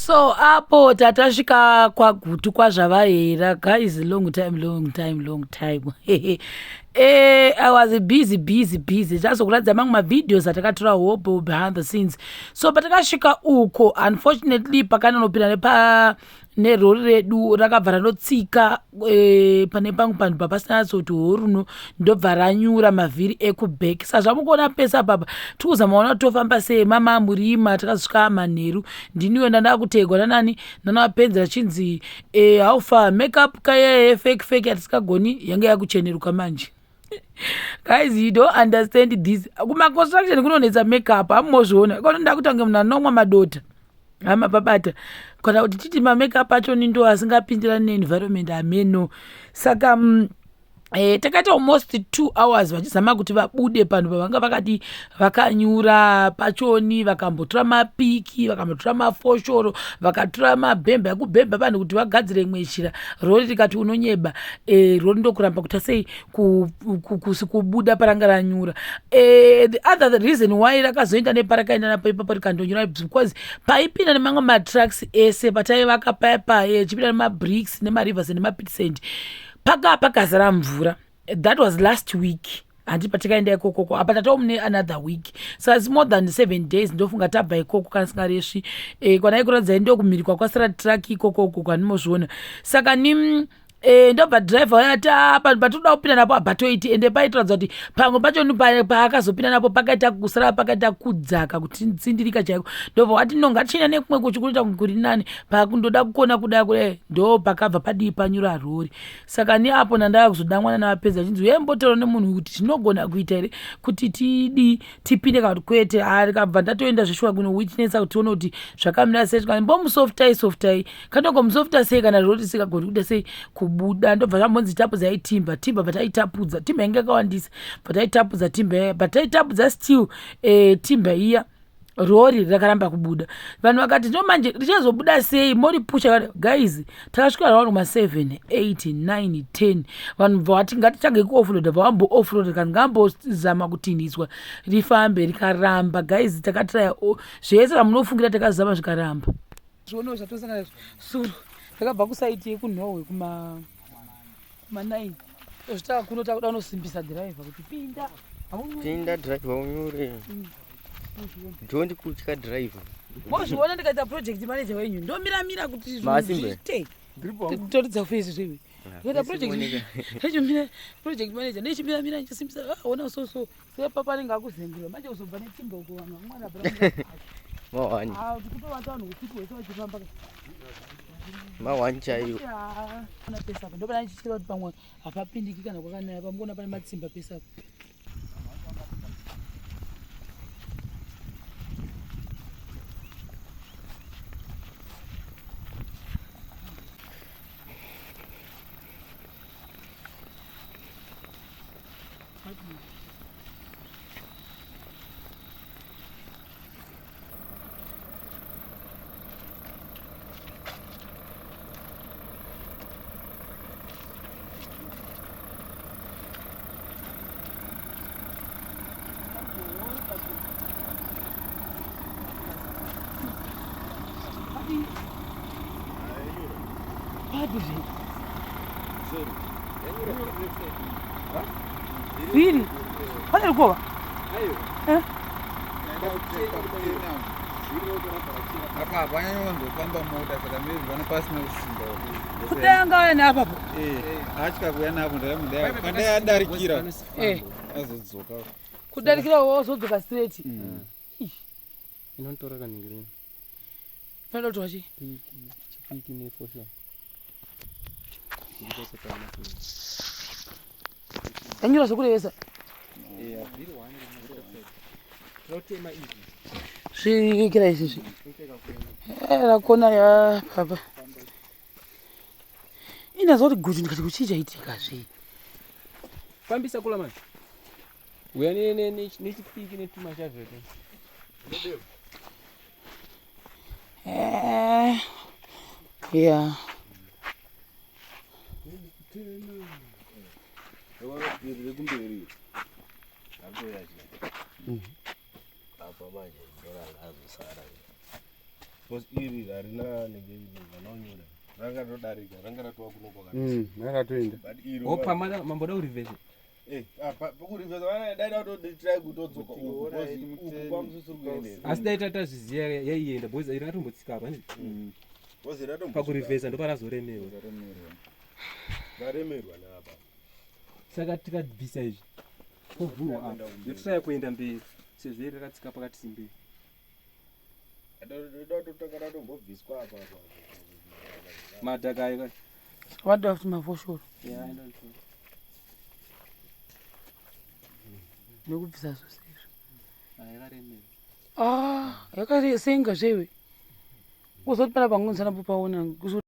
So apo tatasvika kwaGutu kwazvavahera. Guys, long time. I was busy. Tazokuratidza mamwe mavideos atakatora hobo behind the scenes. So patakasvika uko, unfortunately pakanonopinda nerori redu rakabva ranotsika pane pangu panhu papasina soti horuno ndobva ranyura mavhiri ekubheki. Sazvamukuona pesa baba tikuzamaona tofamba sei mama murima takasvika manheru ndiniwo ndandakutegwa nanani nanawapenzi achinzi how far makeup kaya fake yatisingagoni yange yakucheneruka manje. Guys, you don't understand this. Kuma-construction kunonetsa makeup hamuzviona kononda kuti wange munhu anomwa madota hamababata kana kuti titi mamakeup acho ndo asingapindirani neenvironment ameno saka takaita almost 2 hours vachizama kuti vabude panhu pavanga vakati vakanyura pachoni vakambotora mapiki vakambotora mafoshoro vakatora mabhembe ekubhemba panhu kuti vagadzire imwe njira. Rori rikati unonyeba rori ndokuramba kuti sei kubuda paranga ranyura. The other reason why rakazoenda neparakaenda napo ipapo rikandonyura because paipinda nemamwe matrucks ese pataivaka paya ichipinda nemabricks nemarivers nemapitisend pakazara mvura. That was last week handi patikaenda ikoko apa tataumune another week, so it's more than 7 days ndofunga tabva ikoko kana singaresvi kwana ikuratidza ndokumhiri kwasara truck ikoko kwanimozviona. Saka ndobva driver wayata panhu patoda kupinda napo abatoiti ende paitoratidza kuti pamwe pacho paakazopinda napo pakaita kusara pakaita kudzaka kuti tsindirika chaiko ndobva wati ngatichina nekumwe kuchikuita kuri nani pakundoda kukona kudai ndo pakabva padii panyura rori. Saka neapo ndandava kuzodangwana navapedzi achinzi uyembotaura nemunhu kuti tinogona kuita here kuti tipinde kana kuti kwete. Rikabva ndatoenda zveshuwa kuno witnessa kuti tione kuti zvakamira sei tikati mbomusoftai kanongomusofta sei kana rori sikagoni kuda sei kubuda. Ndobva zvambonzi tapudza timba bataitapudza timba inge yakawandisa bataitapudza timba bataitapudza still timba iya rori rakaramba kubuda. Vanhu vakati ndo manje richazobuda sei mori pusha. Guys, takasvika around 7 8 9 10 vanhu vati ngatitange kuoffroad vambo offroad kana ngambozama kutindiswa rifambe rikaramba. Guys, takatraya zvese ramunofungira takazama zvikaramba. Zviono zvatosangana suru takabva kusaiti yekunhorwe kuma9 zvitaka kuno takuda unosimbisa driver kuti pinda driver unyure don't kutya driver mozviona ndikaita project manager wenyu ndomiramira kuti zviite toridza face zvewe ndikaita project manager nechimiramira ndichisimbisa ona so sepa panenge akuzengera manje uzobva netimba uko vanhu vamwana mawani tikutowata vanhu kuti wese vachifamba mawani chaiyo pesa ndopana ndichityira kuti pamwe hapapindiki kana kwakanaya pamukona pane matsimba pesa. Really? Pane rukova? Apa apanya wanzofamba mota saka maybe vana pasina kusimba. Kudanga wena apapo? Achika kuya napo ndamudai. Kanda yadarikira. Azodzoka. Kudarikira wozodzoka straight. Inontora kaningireni. Pano twachi? Chipiki ne fosha. Anyura sokulevesa. Zvikira izvi. Rakona ya baba. Inazoti gutu ndikati kuchichaitika zve. Fambisa kula manje. Uya nechipiki netuma chavhete. Yeah. because iri harina nenge vanaonyora rangatodarika ranga ratova kunokwa Rakatoenda. but iri opa mamboda kurivhesa pakurivhesa vadaida kutoditirai kutodzoka uku because uku kwamusisiri kuendera asi dai tatazviziva yaienda because iratombotsika apa because ratombo pakurivhesa ndoparazoremewa varemerwa napa saka tikabvisa izvi tovhurwa apa ndotisaya kuenda mberi sezvo iri rakatsika pakati simberi totanga ratombobviswa apa madhaka ayo wada kuti mafoshoro nekubvisa zvose izvo yakaremewa yakasenga zvewe kuzoti pana pangunisana popaona kusoti